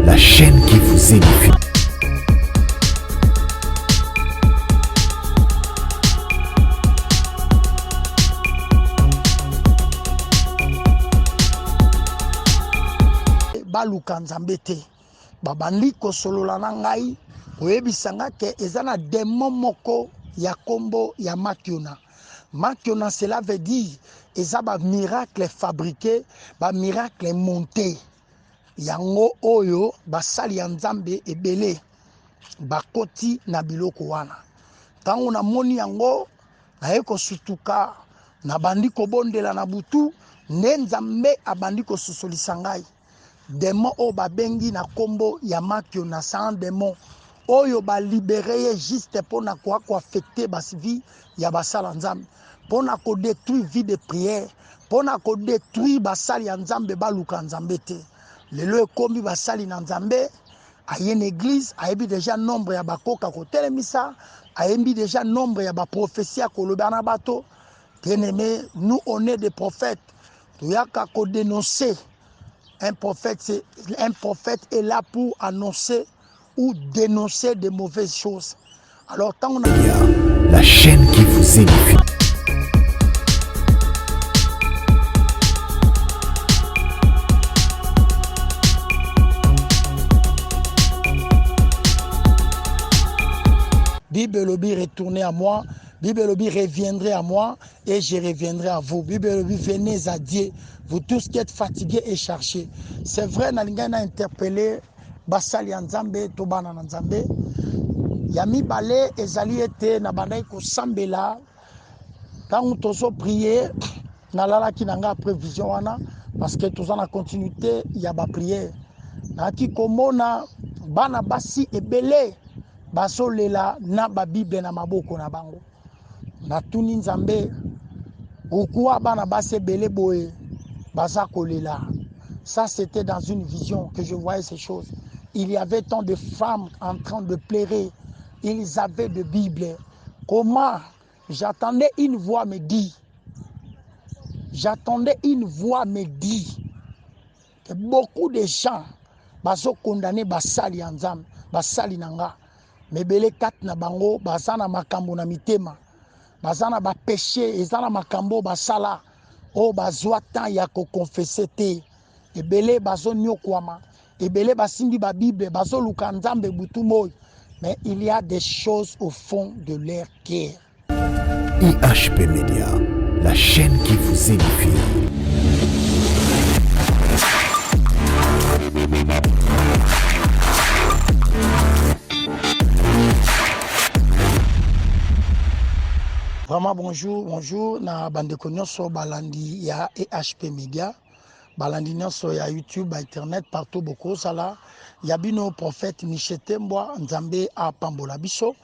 la chaîne qui vous édifie. Baluka nzambe te babandi kosolola na ngai oyebisanga ke ezana démon moko ya kombo ya makiona. Makiona, cela veut dire eza ba miracle fabriqué, ba miracle monté. Yango oyo basali ya nzambe ebele bakoti na biloko wana. Tango na moni yango naye kosutuka na bandi kobondela na butu nde nzambe abandi kososolisa ngai. Démon o babengi na kombo ya makiona, c'est un démon oyo ba libéré juste pour na ko affecter bas vie ya basala nzambe, pour na ko détruire vie de prière, pour na ko détruire basali ya nzambe baluka nzambe te. Lelo ekomi basali na nzambe aye une église ayebi déjà nombre ya bakoka ko telemisa, ayebi déjà nombre ya ba prophétie ko loba na bato. Bien-aimé, nous on est des prophètes. Tuyaka ko dénoncer. Un prophète est là pour annoncer ou dénoncer de mauvaises choses. Alors, tant on a... La chaîne qui vous édifie. Bible Lobby retournez à moi, Bible Lobby reviendrait à moi et je reviendrai à vous. Bible Lobby venez à Dieu, vous tous qui êtes fatigués et chargés. C'est vrai, Nalingana a interpellé Basali Nzambe, Tobana Nzambe. Yami Balé, Ezali était Nabanaï Kosambela. Quand on a prié, Nalala qui n'a pas prévision, parce que tous en la continuité, il y a des prières. Naki Komona, Bana Basi et Belé. Basolela na ba Bible na maboko na bango na tuni nzambe okuwa bana base belé boye baza kolela. Ça c'était dans une vision que je voyais ces choses. Il y avait tant de femmes en train de pleurer, ils avaient de Bible. Comment j'attendais une voix me dit, que beaucoup de gens baso condamner basali nzambe basali nanga. Mebele kat na bango bazana makambo na mitema, bazana ba péché ezana makambo basala o bazwa temps ya ko confesser te. Ebele bazo nyokwama, ebele basimbi ba Bible bazo luka nzambe butu moy, mais il y a des choses au fond de leur cœur. IHP Media, la chaîne qui vous édifie. Vraiment bonjour na bandeko nyonso balandi ya EHP Media, balandi nyonso ya YouTube, internet partout beaucoup sala. Yabino prophète Michete Mbwa Nzambe a pambola biso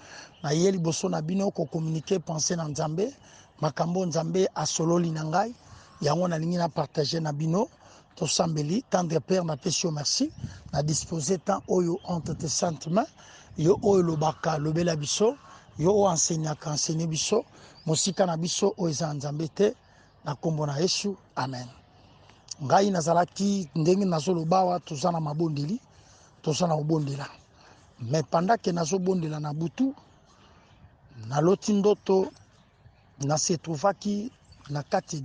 na yeli boso na bino ko communiquer penser na Nzambe makambo Nzambe a sololi na ngai yango na lingi na partager na bino to sambeli tendre père na pesio merci na disposer temps oyo entre tes saintes mains yo oyo lobaka lobela biso yo enseignaka enseigner biso mosika na biso o eza Nzambe te na kombo na Yesu amen. Ngai nazalaki ndenge nazolobawa tozana mabondeli tozana obondela, mais pendant que nazobondela na butu naloti ndoto na se trouvaki na kati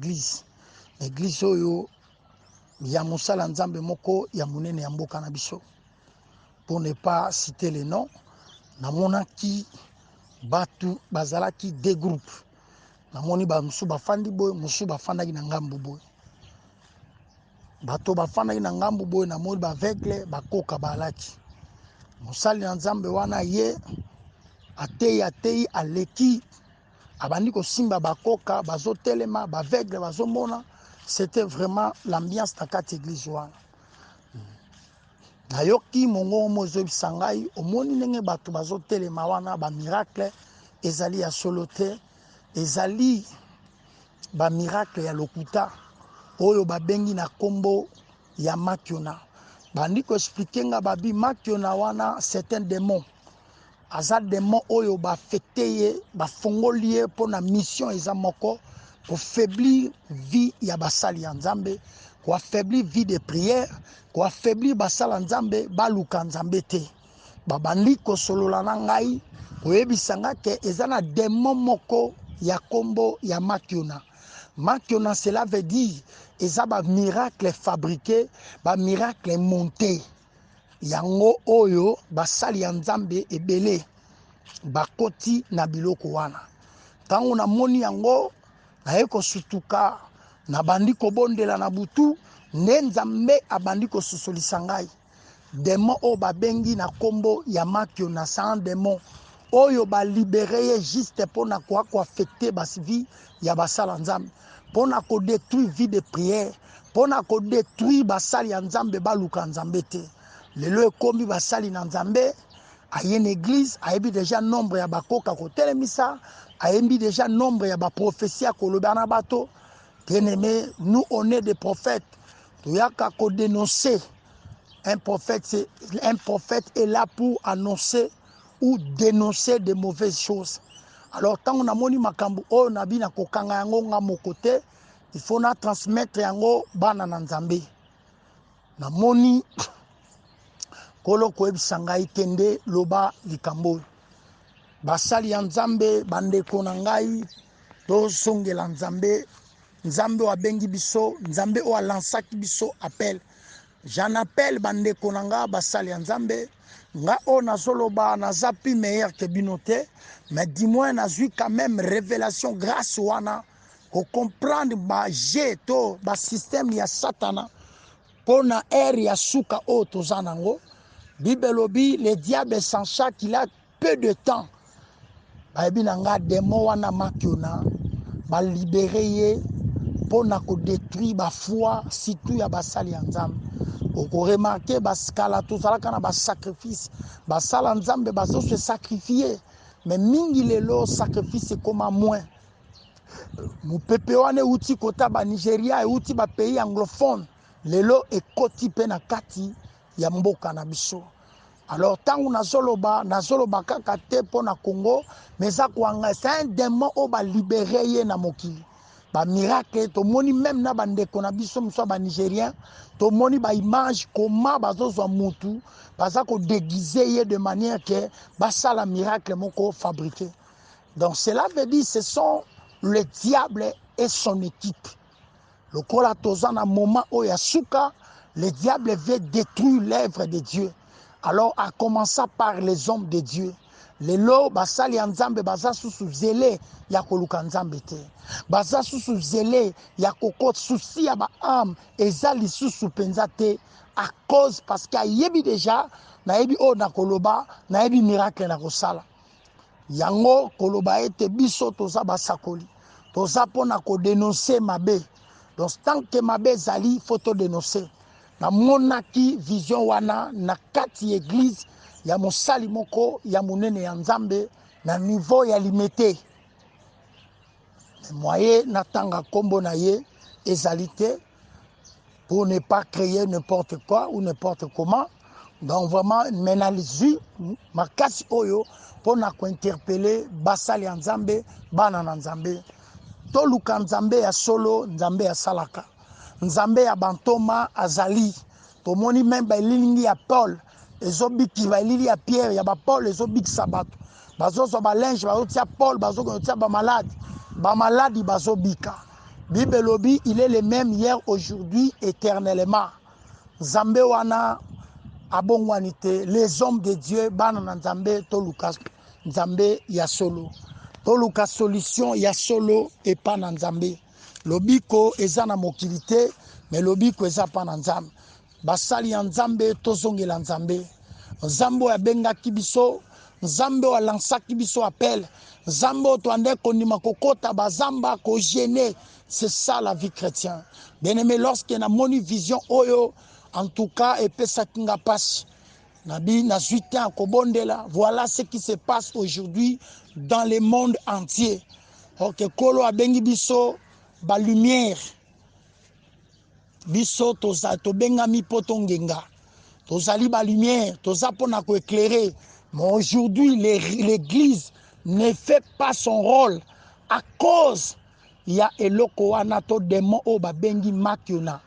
église oyo ya mosala Nzambe moko ya munene ya mboka na biso. Pour ne pas citer les noms, namonaki batu bazalaki deux groupes. Namoni ba musu bafandi boy, musu bafandaki na ngambu boy. Bato bafandaki na ngambu boy namoni ba aveugle bakoka balaki. Mosali na Nzambe wana ye atei aleki abandi ko simba bakoka bazotelema ba aveugle bazomona. C'était vraiment l'ambiance na kati église wana. Nayoki mongo mozo bisangai omoni ndenge bato bazotelema wana ba miracle ezali ya solo te, ezali ba miracle ya lokuta oyo babengi na kombo ya makiona. Bandi ko expliquer nga babi makiona wana c'est un démon. Aza démon oyo ba affecté ye ba fongoli ye pour na mission eza moko pour faiblir vie ya basali ya Nzambe, ko affaiblir vie de prière, ko affaiblir basala nzambe baluka nzambe te. Babandi ko solola na ngai koyebisanga ke ezana démon moko ya kombo ya Makiona. Makiona, cela veut dire eza ba miracle fabriqué, ba miracle monté. Yango oyo basali ya nzambe ebele bakoti na biloko wana. Tango na moni yango na eko sutuka na bandi kobondela na butu nde nzambe abandi kososolisa ngai. Démon o babengi na kombo ya Makiona, c'est un démon oyo ba libéré juste pour na ko affecter bas vie ya basala nzambe, pour na ko détruire vie de prière, pour na ko détruire basali ya nzambe baluka nzambe te. Lelo ekomi basali na nzambe aye une église ayebi déjà nombre ya bakoka kotelemisa, ayebi déjà nombre ya ba prophétie koloba na bato. Bien-aimé, nous on est des prophètes. Toyaka ko dénoncer. Un prophète est là pour annoncer ou dénoncer de mauvaises choses. Alors, tant on a moni makambu o nabi na kokanga yango nga mokote, il faut na transmettre yango bana na nzambe. Na moni kolo koebisanga ikende loba likambo. Basali ya nzambe bandeko na ngai to songela nzambe, nzambe wa bengi biso, nzambe o lansaki biso appel. J'en appelle bande konanga basali ya nzambe nga o nazoloba nazapi meilleur que binote, mais dis-moi nazui quand même révélation grâce wana ko comprendre ba jeto ba système ya satana pona ère ya suka o tozanango. Bible lobi le diable s'enchaque qu'il a peu de temps. Ba binanga démon wana Makiona ba libérer ye pona ko détruire ba foi surtout ya basali ya nzambe. Oko remarqué baskala tozalaka na ba sacrifice basala nzambe bazo se sacrifier, mais mingi lelo sacrifice koma moins. Mupepe wane uti kota ba Nigeria e uti ba pays anglophone lelo ekoti pe na kati ya mboka na biso. Alors tangu nazoloba kaka te pona Congo, mais ça kwanga c'est un démon o ba libérer ye na mokili. Ba miracle to moni même na bandeko na biso mso ba Nigérien to moni ba image comment bazozwa mutu baza ko déguiser ye de manière que basala miracle moko fabriqué. Donc cela veut dire ce sont le diable et son équipe. Le kola tozana moment o ya suka, le diable veut détruire l'œuvre de Dieu. Alors à commencer par les hommes de Dieu. Lelo basali ya nzambe baza susu zele ya koluka nzambe te. Baza susu zele ya kokot souci ya ba âme eza lisusu penza te à cause parce qu'il yebi déjà na yebi o na koloba na yebi miracle na kosala. Yango koloba ete biso toza basakoli. Toza pona ko dénoncer mabe. Donc tant que mabe zali faut to dénoncer. Na monaki vision wana na kati église ya mosali moko ya monene ya nzambe na niveau ya limité. Moye natanga kombo na ye ezalité pour ne pas créer n'importe quoi ou n'importe comment. Donc vraiment menalizu makasi oyo pour na ko interpeller basali ya nzambe bana na nzambe. Toluka nzambe ya solo nzambe ya salaka. Nzambe ya bantoma azali. Tomoni même ba lilingi ya Paul ezobiki ba lili ya Pierre ya ba Paul ezobiki sabato. Bazozo ba linge bazotia Paul bazotia ba maladi bazobika. Bible lobi il est le même hier aujourd'hui éternellement. Nzambe wana abongwanite les hommes de Dieu bana na nzambe toluka nzambe ya solo. Toluka solution ya solo et pas na nzambe. Lobiko eza na mokilité mais lobiko eza pa na nzambe. Basali ya nzambe tozongela nzambe. Nzambe ya benga kibiso, nzambe wa lansaki biso appel, nzambe to ande konima kokota bazamba ko gêner. C'est ça la vie chrétienne. Bien-aimé, lorsqu'il y a une vision oyo, en tout cas et pesa kinga passe. Nabi na zuita kobondela, voilà ce qui se passe aujourd'hui dans le monde entier. OK, kolo abengi biso ba lumière. Biso toza to benga mi potongenga. Tozali ba lumière, toza pona ko éclairer. Mais aujourd'hui l'église ne fait pas son rôle à cause il y a eloko wana to démon o ba bengi Makiona.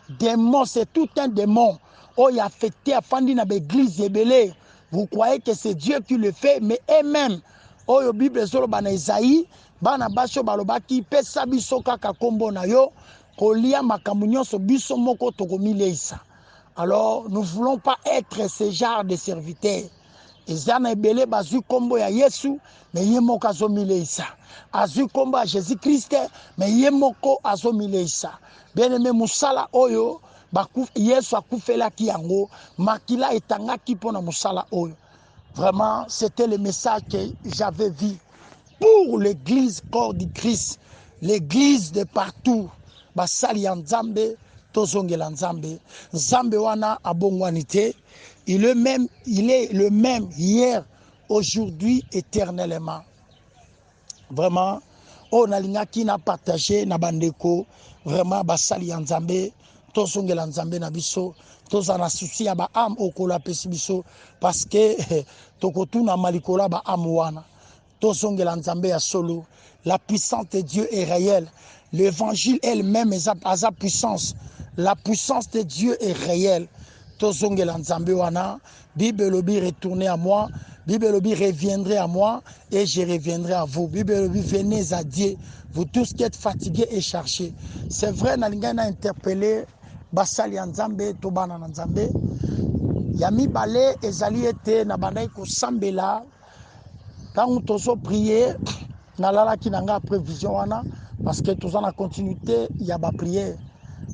Démon, c'est tout un démon. Oh, il a affecté à Fandi na l'église Ebele. Vous croyez que c'est Dieu qui le fait, mais eux-mêmes. Oh, la Bible solo bana Isaïe, bana basho balobaki pesa biso kaka kombo na yo, kolia makambo nyonso biso moko tokomileisa. Alors, nous ne voulons pas être ce genre de serviteurs. Ezana ebele bazui kombo ya Yesu, mais yemoko azomileisa. Azui kombo ya Jésus-Christ, mais yemoko azomileisa. Bien-aimé musala oyo, Yesu akufelaki yango, makila etangaki pona musala oyo. Vraiment, c'était le message que j'avais vu pour l'église corps du Christ, l'église de partout. Basali ya Nzambe, tozongela Nzambe. Nzambe wana abongwanite, il est le même hier, aujourd'hui, éternellement. Vraiment, on a l'ingaki na partagé na bandeko, vraiment basali ya Nzambe, tozongela Nzambe na biso, tozana souci ya ba âme okola pesi biso parce que tokotuna malikola ba âme wana. Tozongela Nzambe ya solo, la puissance de Dieu est réelle. L'évangile elle-même a sa puissance. La puissance de Dieu est réelle. Tozongela Nzambe wana, Bible lobi retournez à moi, Bible lobi reviendrez à moi et je reviendrai à vous. Bible lobi venez à Dieu, vous tous qui êtes fatigués et chargés. C'est vrai, Nalingana a interpellé Basali Nzambe, Tobana Nzambe. Yami Bale, Ezali ete, Nabanaï Kosambela. Quand on a prié, nalala ki nanga prévision wana parce que tous en la continuité il y a ba prière.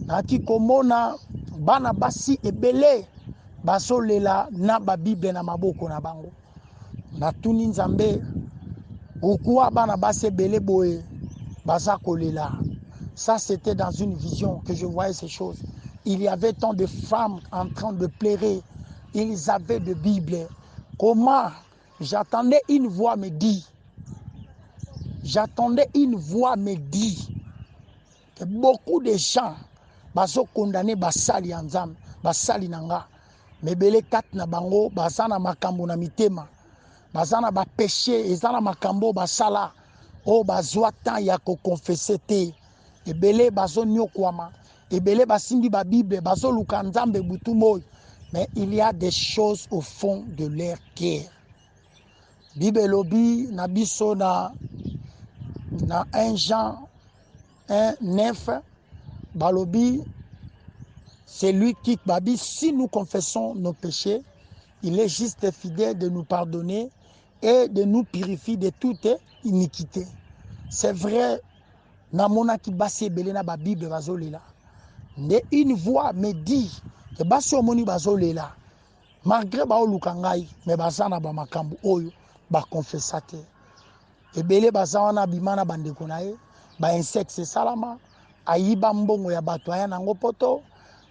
Na ki komona bana basi ebele basolela na ba Bible na maboko na bango. Na tuni Nzambe okuwa bana basi ebele boye baza kolela. Ça c'était dans une vision que je voyais ces choses. Il y avait tant de femmes en train de pleurer. Ils avaient de Bible. Comment? J'attendais une voix me dit. J'attendais une voix me dit que beaucoup de gens baso condamné basali Nzambe, basali nanga. Mebele kat na bango basana makambo na mitema. Basana ba péché, ezana makambo basala. O bazwa temps ya ko confesser te. Ebele baso nyokwama. Ebele basimbi ba Bible baso luka Nzambe butu moy. Mais il y a des choses au fond de leur cœur. Bible lobi na biso na 1 Jean 1:9 balobi c'est lui qui babi si nous confessons nos péchés, il est juste et fidèle de nous pardonner et de nous purifier de toute iniquité. C'est vrai, namona ki basi ebele na ba Bible bazolela. Mais une voix me dit que basi omoni bazolela malgré ba oluka ngai mais bazana ba makambo oyo ba confessate. Ebele bazawana bimana bandeko na ye ba insecte salama ayiba mbongo ya bato aya nango poto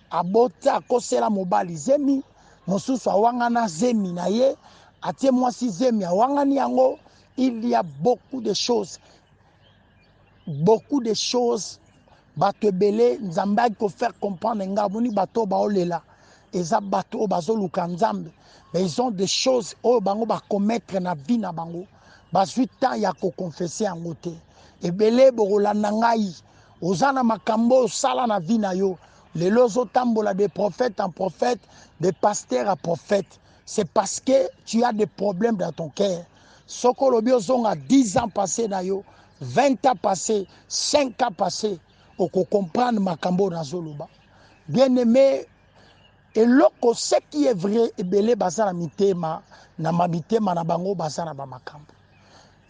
abota akosela mobali zemi mosusu awangana zemi na ye atie mwasi zemi awangani yango. Il y a beaucoup de choses bato ebele Nzambe ko faire comprendre ngabuni bato baolela eza bato bazoluka Nzambe mais ils ont des choses oyo bango ba commettre na vie na bango. Bazui temps ya ko confesser yango te. Ebele bokolanda ngai ozana makambo osala na vie na yo lelo ozotambola de prophète en prophète, de pasteur à prophète. C'est parce que tu as des problèmes dans ton cœur. Soko lobi ozonga 10 ans passés na yo, 20 ans passés, 5 ans passés, oko comprendre makambo na zoloba. Bien aimé, et loko ce qui est vrai ebele bazana mitema na mamitema na bango bazana ba makambo.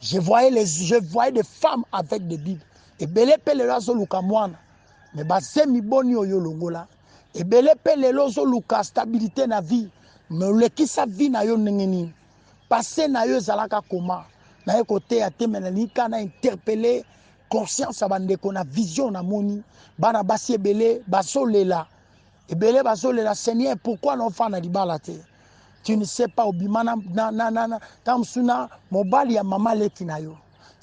Je voyais des femmes avec des Bibles. Et belé pele lazo luka mwana. Mais basemi boni oyo longola. Et belé pele lazo luka stabilité na vie. Mais le qui sa vie na yo nengeni. Passé na yo zalaka koma. Na yo kote ate menanika na interpellé conscience abandeko na vision na moni. Bana basi ebele basolela. Ebele basolela Seigneur pourquoi l'enfant na libala te? Tu ne sais pas obimana na tamsuna mobali ya mama leki na yo.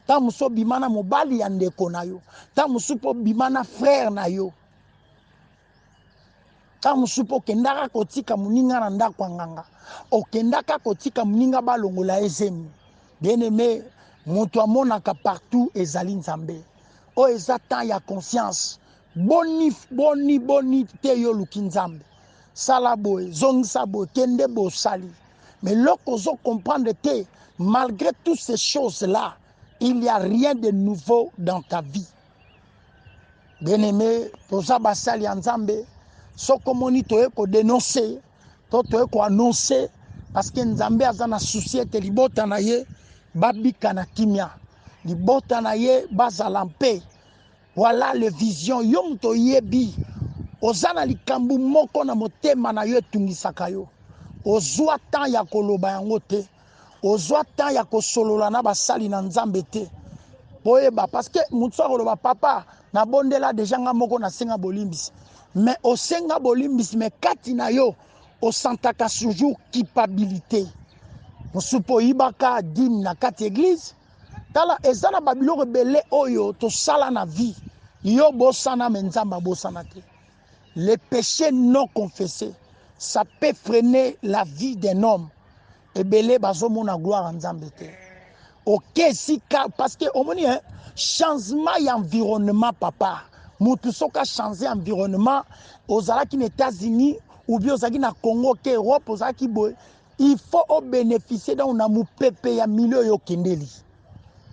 Tamuso bimana mobali ya ndeko na yo. Tamusupo bimana frère na yo. Tamusupo kendaka kotika muninga na ndako nganga. O kendaka kotika muninga balongola ezemi. Bien aimé, moto amonaka partout ezali Nzambe. O ezata ya conscience. boni te yo luki nzambe sala boye zongisa boye kende bo sali. Mais lorsqu'on comprendre que malgré toutes ces choses là il n'y a rien de nouveau dans ta vie. Bien aimé, toza basali ya nzambe soko moni toye ko dénoncer to toye ko annoncer parce que nzambe aza na souci ete libota na ye babika na kimia, libota na ye bazala mpe. Voilà les visions yo muto yebi ozana likambu moko na motema na yo etungisaka yo ozwa temps ya koloba yango te, ozwa temps ya kosolola na basali na nzambe te. Boyeba parce que mutu akoloba papa na bondela deja nga moko na senga bolimbisi, mais osenga bolimbisi mais kati na yo osantaka toujours culpabilité. Musupo yibaka dîme na kati église tala ezana babiloko ebele oyo tosala na vie yo bosana me nzamba bosana te. Les péchés non confessés ça peut freiner la vie d'un homme. Ebele bazomona gloire en nzambe te. Ok si parce que omoni changement d'environnement papa mutu soka changer environnement ozalaki na États-Unis ou bien ozalaki na Congo ke Europe ozalaki boy il faut bénéficier dans na mupepe ya milieu yo kendeli.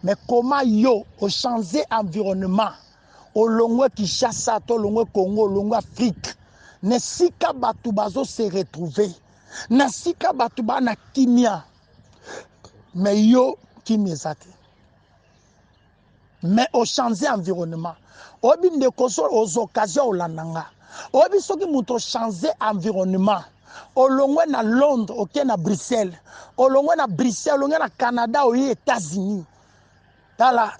Mais comment yo o changer environnement au longwe Kinshasa to longwe Congo longwe Afrique ne sika batu bazo se retrouver na sika batu ba na kimia mais yo kimia ezate. Mais au changer environnement obi ndekoso aux occasions olandanga obi soki muto changer environnement olongwe na Londres oke na Bruxelles olongwe na Bruxelles olongwe na Canada ou États-Unis tala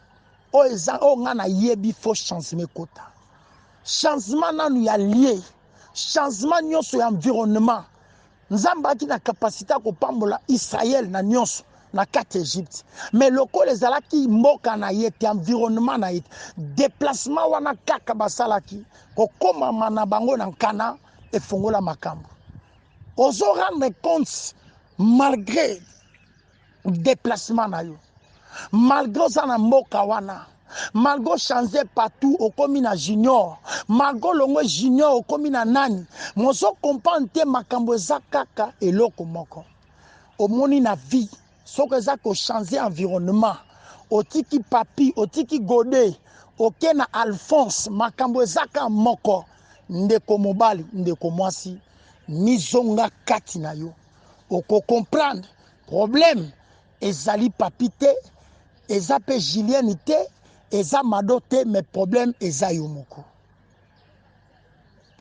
o eza o nga na yebi fo changement kota changement nanu ya lié changement nyonso ya environnement nzamba aki na capacité ko pambola Israël na nyonso na kati Égypte mais lokolo ezalaki mboka na ye te environnement na ye déplacement wana kaka basalaki kokoma na bango na nkana efongola makambo ozo rendre compte malgré déplacement na yo malgré ça na mboka wana malgré changer partout au komi na junior malgré longo junior au komi na nani mozo comprendre te makambo eza kaka eloko moko omoni na vie soko eza ko changer environnement otiki papi otiki godé oke na Alphonse makambo eza ka moko ndeko mobali ndeko mwasi mizonga kati na yo oko comprendre problème ezali papi te eza pe Julien te eza mado te mais problème eza yo moko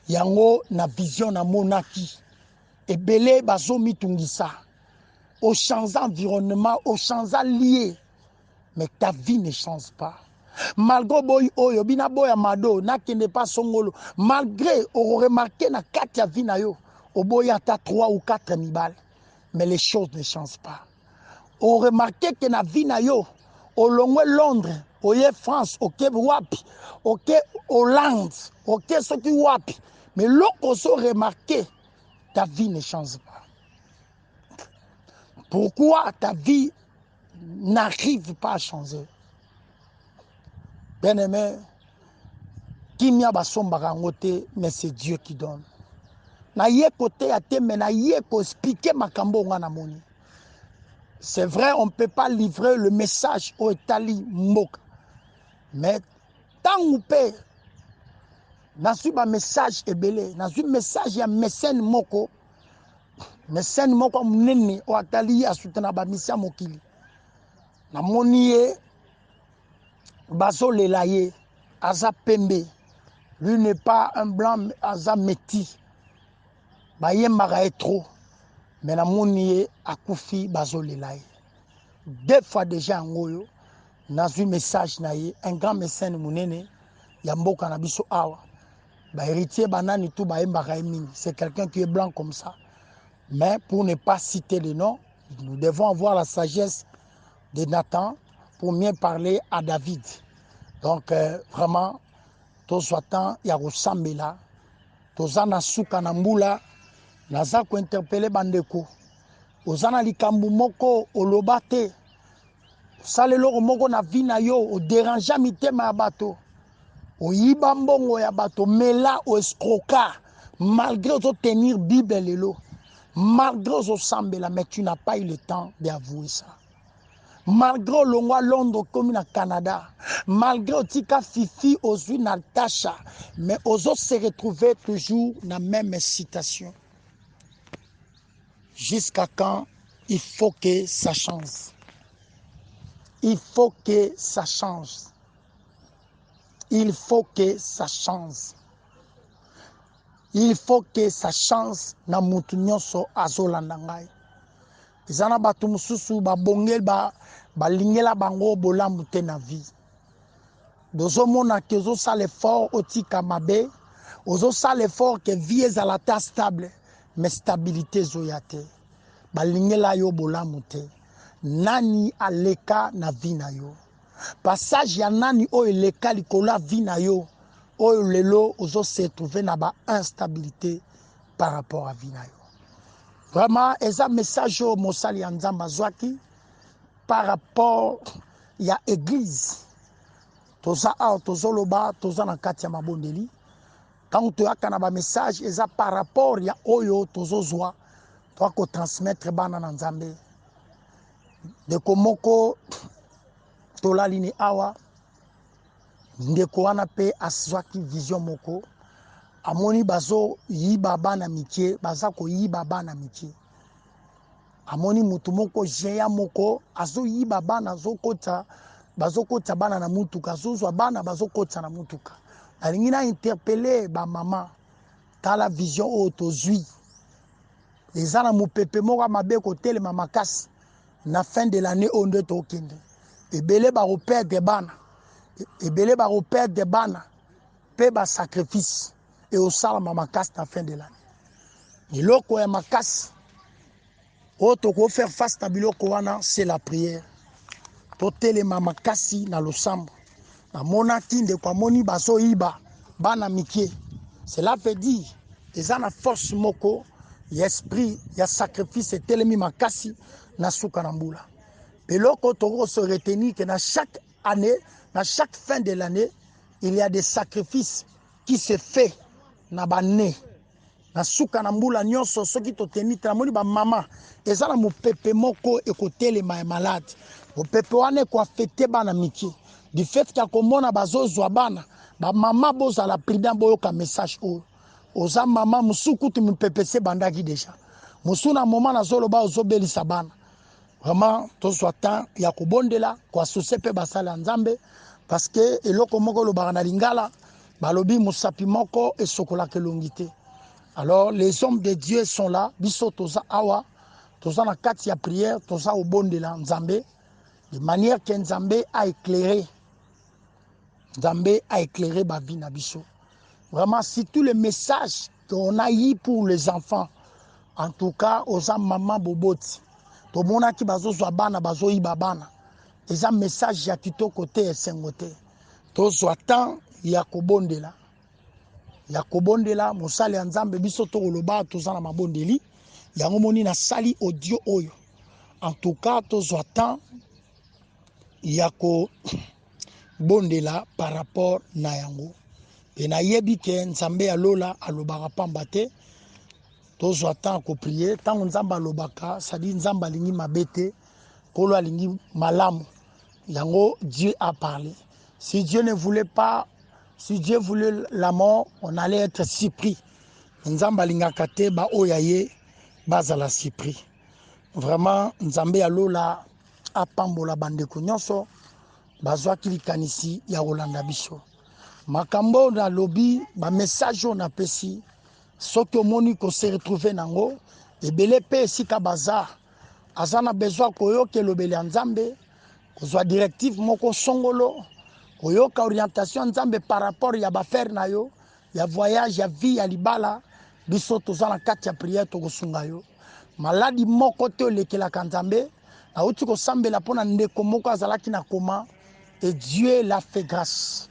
yango na vision na monaki ebele bazo mitungisa au changer environnement au changer lié mais ta vie ne change pas malgré boy oyo bina boya mado na kende pas songolo malgré o remarqué na kati ya vie na yo o boya ta 3 ou 4 mibale mais les choses ne changent pas o remarqué que na vie na yo au longwe Londres oye France ok wapi ok Hollande ok soki wapi mais loko so remarqué ta vie ne change pas. Pourquoi ta vie n'arrive pas à changer? Bien aimé, kimia basombaka ngo te mais c'est Dieu qui donne. Na ye côté ya te mais na ye ko expliquer makambo nga na moni. C'est vrai, on ne peut pas livrer le message au Italie Mboka. Mais tant ou pe, n'a su ba message ebele, n'a su message ya mécène moko. Mécène moko mnene o Italie a soutenu ba mission mokili. Na monié bazo lelaye aza pembe. Lui n'est pas un blanc, aza métis. Ba yembaka trop. Mais na monié akufi bazo lelaye. 2 fois déjà en goyo. N'a eu message naïe un grand mécène munene ya mboka na biso awa ba héritier banani tout ba embaka mingi c'est quelqu'un qui est blanc comme ça mais pour ne pas citer les noms nous devons avoir la sagesse de Nathan pour mieux parler à David donc vraiment to soitan ya kosambela tozana suka na mbula naza ko interpeller bandeko ozana likambu moko olobate salelo moko na vie na yo o déranger mitema ya bato oyiba mbongo ya bato mela o escroquer malgré tenir Bible lelo malgré sambela mais tu n'as pas eu le temps d'avouer ça. Malgré l'ongwa Londres comme na Canada, malgré tika Fifi Ozui Natasha, mais Ozo se retrouver toujours dans la même citation. Jusqu'à quand il faut que ça change. Il faut que ça change. Il faut que ça change. Il faut que ça change na mutu nyonso azolanda ngai. Izana batu mususu babongel balingela bango bolambu te na vie. Dozo mona ke ozo sa l'effort otika mabe, ozo sa l'effort que vie ezalata stable, mais stabilité zoyate. Balingela yo bolambu te. Nani aleka na vie na yo. Passage ya nani o eleka likola vie na yo. O lelo ozo se trouver na ba instabilité par rapport à vie na yo. Vraiment, eza message au Mosali Nzamba Zwaki par rapport ya église. Toza a tozoloba toza na kati ya mabondeli. Quand tu as kanaba message eza par rapport ya oyo tozozwa to ko transmettre bana na Nzambe. De komoko tolali ni awa ndeko wana pe aswaki vision moko. Amoni bazo yiba bana mikie, baza ko yiba bana mikie. Amoni mutu moko jeya moko, azo yiba bana bazo kota bana na mutuka, azozwa bana bazo kota na mutuka. Alingi na interpeller ba mama, tala vision o tozui. Ezana mupepe moko mabe ko telema makasi na fin de l'année onde to kende. Ebele ba repère bana. Ebele ba repère bana. Pe ba sacrifice. Et au salama makasi na fin de l'année. Iloko ya makasi oto ko faire face na biloko wana c'est la prière. To telema makasi na losambo. Na mona kinde kwa moni baso iba bana mikie. Cela veut dire eza na force moko ya esprit ya sacrifice telemi makasi na suka na mbula. Biloko to se retenir que dans chaque année, dans chaque fin de l'année, il y a des sacrifices qui se fait na bane na suka na mbula nyonso soki toteni na moni ba mama ezala mopepe moko ekotelema malade mopepe wane ko affecter bana miki du fait ka komona bazozwa bana ba mama bozala prudent boyoka message o oza mama musuku tu mpepe bandaki déjà musuna moment na zoloba ozobelisa bana vraiment tozwa temps ya kobondela ko associer pe basala Nzambe parce que eloko moko lo bana lingala balobi musapi moko et sokola kelongité. Alors les hommes de Dieu sont là, biso toza awa, toza na kati ya prière, toza au bon de la Nzambe, de manière que Nzambe a éclairé ba vie na biso. Vraiment si tous les messages qu'on a eu pour les enfants, en tout cas aux maman boboti, to mona ki bazo zwa bana bazo iba bana. Eza message ya kito côté esengote. Tozwa temps ya kobondela. Ya kobondela mosali ya Nzambe biso to koloba toza na mabondeli yango moni na sali audio oyo. En tout cas tozwa temps ya kobondela par rapport na yango. Et na yebi ke Nzambe alola alobaka pamba te tozwa temps ko prier tant Nzambe alobaka ça dit Nzambe alingi mabete kolo alingi malamu yango Dieu a parlé. Si Dieu ne voulait pas, si Dieu voulait la mort, on allait être surpris. Nzamba lingaka te ba oyaye bazala surpris. Vraiment Nzambe alola apambola bandeko nyonso bazwa kilikanisi ya Rolanda biso. Makambo na lobby ba message on apesi soki omoni ko se retrouver nango ebele pe sika baza azana besoin koyoka lobeli Nzambe kozwa directive moko songolo koyoka orientation Nzambe par rapport ya bafaire na yo ya voyage ya vie ya libala biso toza na kati ya prière to kosunga yo maladi moko te olekelaka Nzambe na uti kosambela pona ndeko moko azalaki na koma et Dieu l'a fait grâce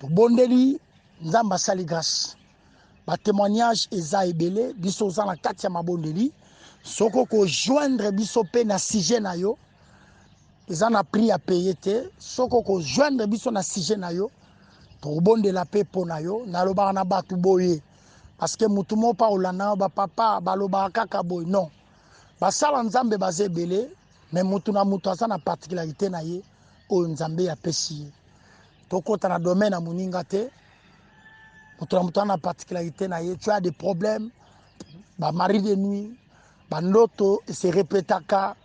to bondeli Nzamba sali grâce ba témoignage eza ebele biso za na kati ya mabondeli soko ko joindre biso pe na sujet na yo eza na prix à payer te soko ko joindre biso na sujet na yo tobondela pe pona yo nalobaka na batu boye parce que mutu mo pa olanda ba papa balobaka kaka boye non basala nzambe baza ebele mais mutu na mutu aza na particularité na ye oyo nzambe apesi ye tokota na domaine ya moninga te mutu na mutu aza na particularité na ye tu as des problèmes bamari de nuit bandoto se répétaka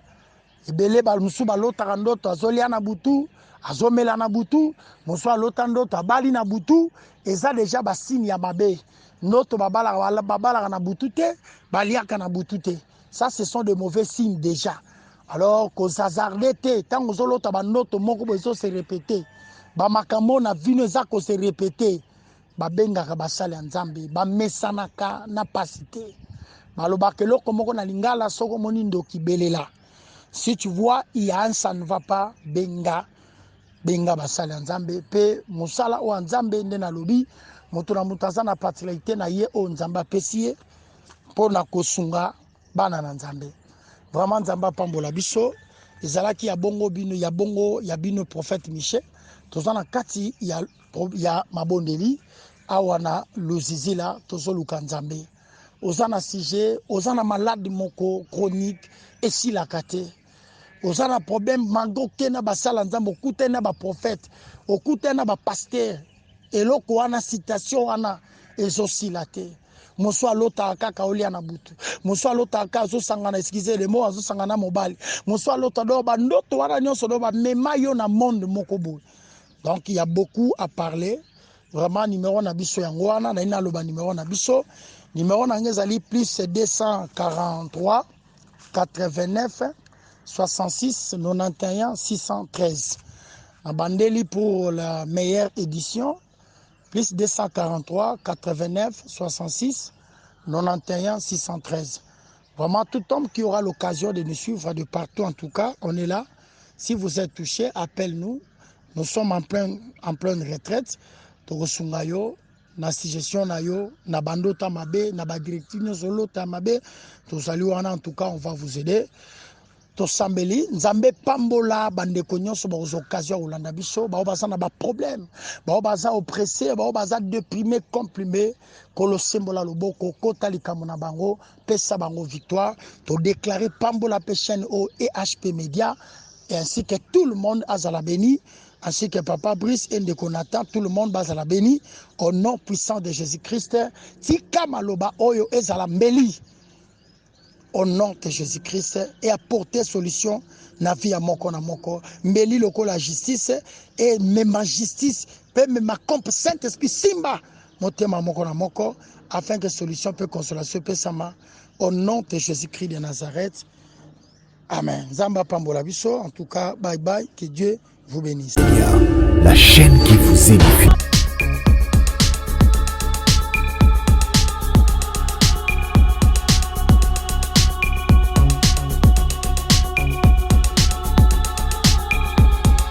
ebele bamusu balotaka ndoto azolia na butu azomela na butu mosu alota ndoto abali na butu eza deja basini ya mabe ndoto babalaka na butu te baliaka na butu te ça ce sont de mauvais signes déjà alors kozazarde te ntango ozolota bandoto moko bo ezo se répété bamakambo na vino eza kose répété babengaka basali ya nzambe bamesanaka na pasi te balobaka eloko moko na lingala soko moni ndoki belela. Si tu vois, il y a un ça ne va pas, benga basali nzambe pe musala o nzambe nde na lobi moto na mutaza na particularité na ye o nzamba pesie pona kosunga bana na nzambe. Vraiment nzamba pambola biso ezalaki ya bongo bino prophète Michel tozana kati ya mabondeli awana luzizila tozoluka nzambe. Ozana sujet, ozana malade moko chronique esilaka te. Ozana problème mangoke na basala nzambe okute na ba prophète okute na ba pasteur eloko wana citation wana ezosila te moso alota kaka olia na butu moso alota kaka azosangana excusez le mot azosangana mobali moso alota do ba ndoto wana nyonso do ba mema yo na monde moko boye. Donc il y a beaucoup à parler vraiment numéro na biso yango wana na ina loba numéro na biso numéro na ngezali plus 243 89 66 91 613. Abandeli pour la meilleure édition. Plus 243 89 66 91 613. Vraiment, tout homme qui aura l'occasion de nous suivre de partout, en tout cas, on est là. Si vous êtes touché, appelle-nous. Nous sommes en pleine retraite. Togosungayo, na suggestion na yo, na bando tamabe, na ba directive solo tamabe. Tous saluons en tout cas, on va vous aider. Tosambeli nzambe pambola bande konyoso ba occasion olanda biso ba baza na ba problème ba baza oppressé ba baza déprimé comprimé kolo sembola loboko kota likambo na bango pesa bango victoire to déclarer pambola pe chaîne au EHP Media et ainsi que tout le monde azala béni ainsi que papa Brice et Ndekonata tout le monde bazala béni au nom puissant de Jésus-Christ tika maloba oyo ezala mbeli au nom de Jésus-Christ et apporter solution na vie à moko na moko mbeli loko la justice et même ma justice peut même comp Saint-Esprit simba motema moko na moko afin que solution peut consolation peut sama au nom de Jésus-Christ de Nazareth. Amen. Zamba pambola biso en tout cas bye bye, que Dieu vous bénisse. La chaîne qui vous édifie.